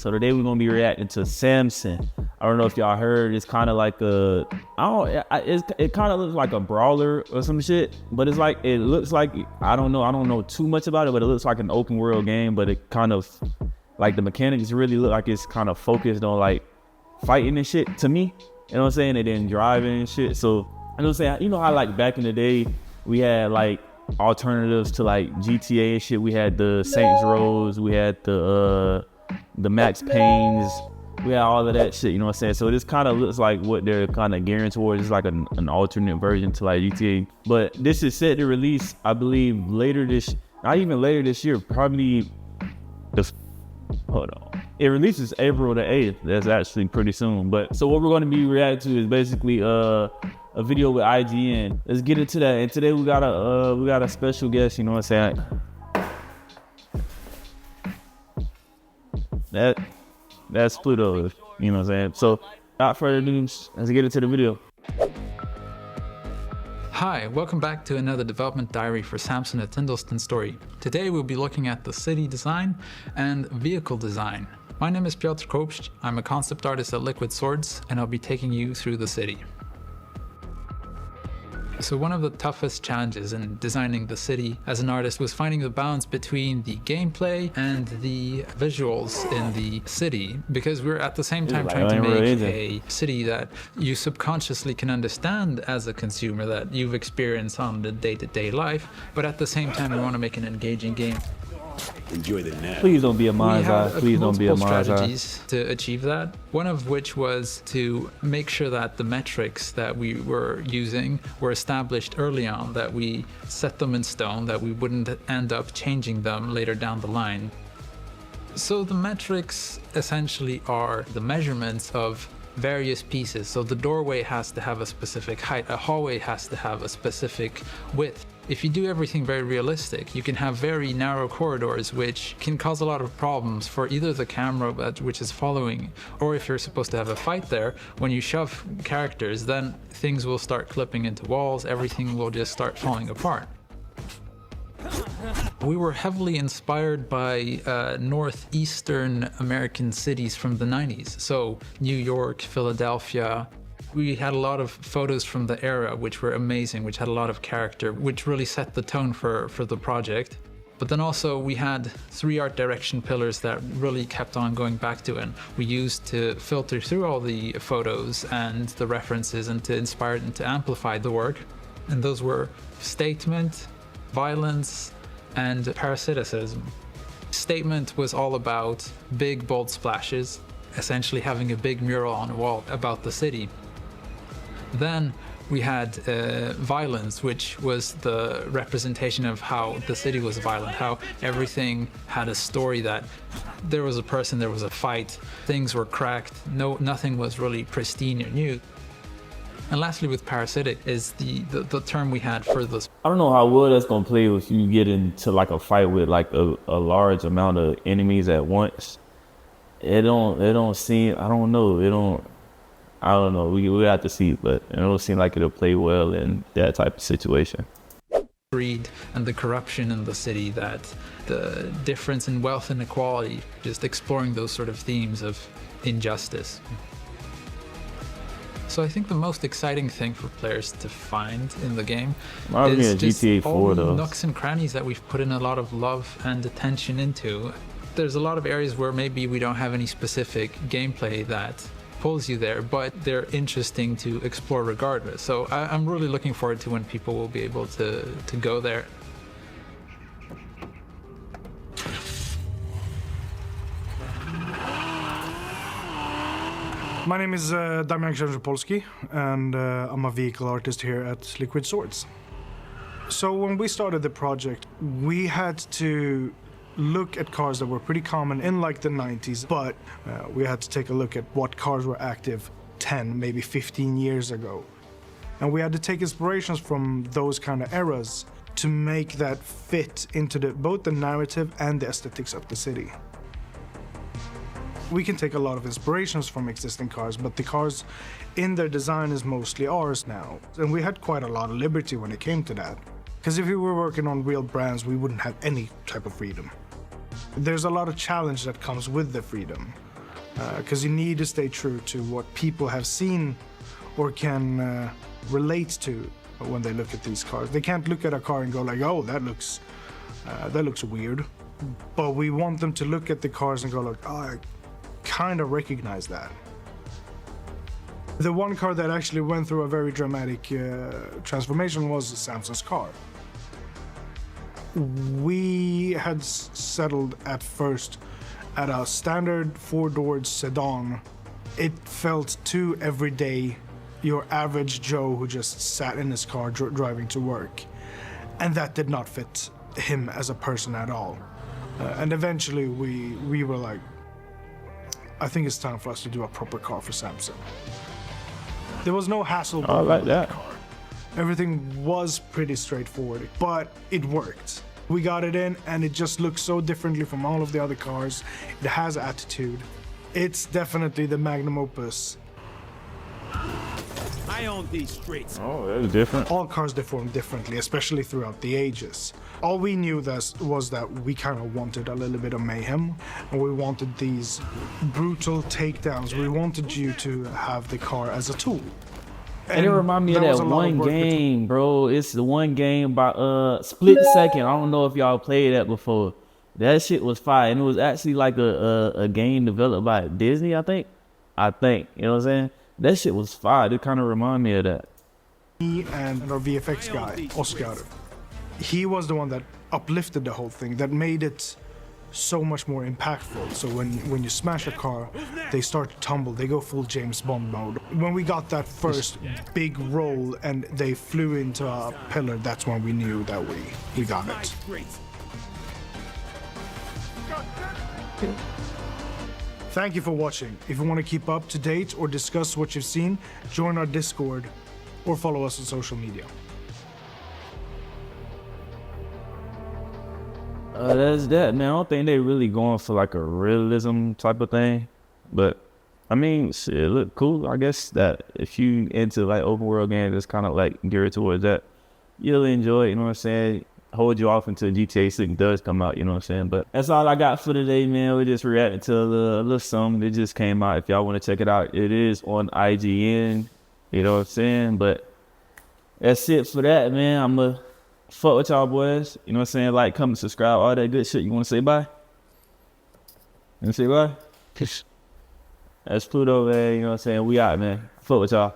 So today we're gonna be reacting to Samson. I don't know if y'all heard. It's kind of like it kind of looks like a brawler or some shit. But it's like it looks like I don't know too much about it, but it looks like an open world game. But it kind of like the mechanics really look like it's kind of focused on like fighting and shit to me. You know what I'm saying? And then driving and shit. So you know what I'm saying? You know how like back in the day we had like alternatives to like GTA and shit. We had the Saints Rows, we had the Max Paynes, we had all of that shit, you know what I'm saying? So this kind of looks like what they're kind of gearing towards. It's like an alternate version to like GTA. But this is set to release, I believe, not even later this year, probably hold on. It releases April the 8th. That's actually pretty soon. But so what we're going to be reacting to is basically a video with IGN. Let's get into that. And today we got a special guest, you know what I'm saying? That's Pluto, you know what I'm saying? So without further ado, let's get into the video. Hi, welcome back to another development diary for Samson at Tyndalston story. Today we'll be looking at the city design and vehicle design. My name is Piotr Kopsz, I'm a concept artist at Liquid Swords, and I'll be taking you through the city. So one of the toughest challenges in designing the city as an artist was finding the balance between the gameplay and the visuals in the city, because we're at the same time trying to make a city that you subconsciously can understand as a consumer, that you've experienced on the day-to-day life, but at the same time we want to make an engaging game. Enjoy the nap. Please don't be a mind's eye. Please don't be a mind's eye. Strategies to achieve that. One of which was to make sure that the metrics that we were using were established early on, that we set them in stone, that we wouldn't end up changing them later down the line. So the metrics essentially are the measurements of various pieces. So the doorway has to have a specific height, a hallway has to have a specific width. If you do everything very realistic, you can have very narrow corridors, which can cause a lot of problems for either the camera which is following, or if you're supposed to have a fight there, when you shove characters, then things will start clipping into walls, everything will just start falling apart. We were heavily inspired by northeastern American cities from the 90s. So New York, Philadelphia. We had a lot of photos from the era which were amazing, which had a lot of character, which really set the tone for the project. But then also we had 3 art direction pillars that really kept on going back to, and we used to filter through all the photos and the references and to inspire and to amplify the work. And those were statement, violence, and parasiticism. Statement was all about big bold splashes, essentially having a big mural on a wall about the city. Then we had violence, which was the representation of how the city was violent, how everything had a story, that there was a person, there was a fight, things were cracked, nothing was really pristine or new. And lastly, with parasitic is the term we had for this. I don't know how well that's gonna play if you get into like a fight with like a large amount of enemies at once. It don't seem, I don't know. We have to see, but it don't seem like it'll play well in that type of situation. Greed and the corruption in the city, that the difference in wealth inequality, just exploring those sort of themes of injustice. So I think the most exciting thing for players to find in the game is just GTA 4, all the though. nooks and crannies that we've put in a lot of love and attention into. There's a lot of areas where maybe we don't have any specific gameplay that pulls you there, but they're interesting to explore regardless. So I'm really looking forward to when people will be able to go there. My name is Damian Księżypolski, and I'm a vehicle artist here at Liquid Swords. So when we started the project, we had to look at cars that were pretty common in like the 90s, but we had to take a look at what cars were active 10, maybe 15 years ago. And we had to take inspirations from those kind of eras to make that fit into both the narrative and the aesthetics of the city. We can take a lot of inspirations from existing cars, but the cars in their design is mostly ours now. And we had quite a lot of liberty when it came to that. Because if we were working on real brands, we wouldn't have any type of freedom. There's a lot of challenge that comes with the freedom. because you need to stay true to what people have seen or can relate to when they look at these cars. They can't look at a car and go like, oh, that looks weird. But we want them to look at the cars and go like, oh, I kind of recognize that. The one car that actually went through a very dramatic transformation was Samson's car. We had settled at first at a standard four-door sedan. It felt too everyday, your average Joe who just sat in his car driving to work. And that did not fit him as a person at all. And eventually we were like, I think it's time for us to do a proper car for Samson. There was no hassle. I like that. Everything was pretty straightforward, but it worked. We got it in and it just looks so differently from all of the other cars. It has attitude. It's definitely the magnum opus. I own these streets. Oh, that's different. All cars deform differently, especially throughout the ages. All we knew was that we kind of wanted a little bit of mayhem, and we wanted these brutal takedowns. We wanted you to have the car as a tool. And it remind me of was that a lot of one work game, bro. It's the one game by Split Second. I don't know if y'all played that before. That shit was fire, and it was actually like a game developed by Disney, I think. You know what I'm saying? That shit was fire. It kind of remind me of that. Me and our VFX guy, Oscar, he was the one that uplifted the whole thing, that made it so much more impactful. So when you smash a car, they start to tumble, they go full James Bond mode. When we got that first big roll and they flew into a pillar, that's when we knew that we got it. Thank you for watching. If you want to keep up to date or discuss what you've seen, join our Discord or follow us on social media. That's that, man. I don't think they really going for like a realism type of thing, but I mean, shit, it look cool. I guess that if you into like open world games, it's kind of like geared towards that. You'll enjoy it, you know what I'm saying? Hold you off until GTA 6 does come out, you know what I'm saying? But that's all I got for today, man. We just reacting to a little something that just came out. If y'all want to check it out, it is on IGN, you know what I'm saying? But that's it for that, man. I'm going to fuck with y'all boys, you know what I'm saying? Like, comment, subscribe, all that good shit. You want to say bye? You want to say bye? That's Pluto, man, you know what I'm saying? We out, man. Fuck with y'all.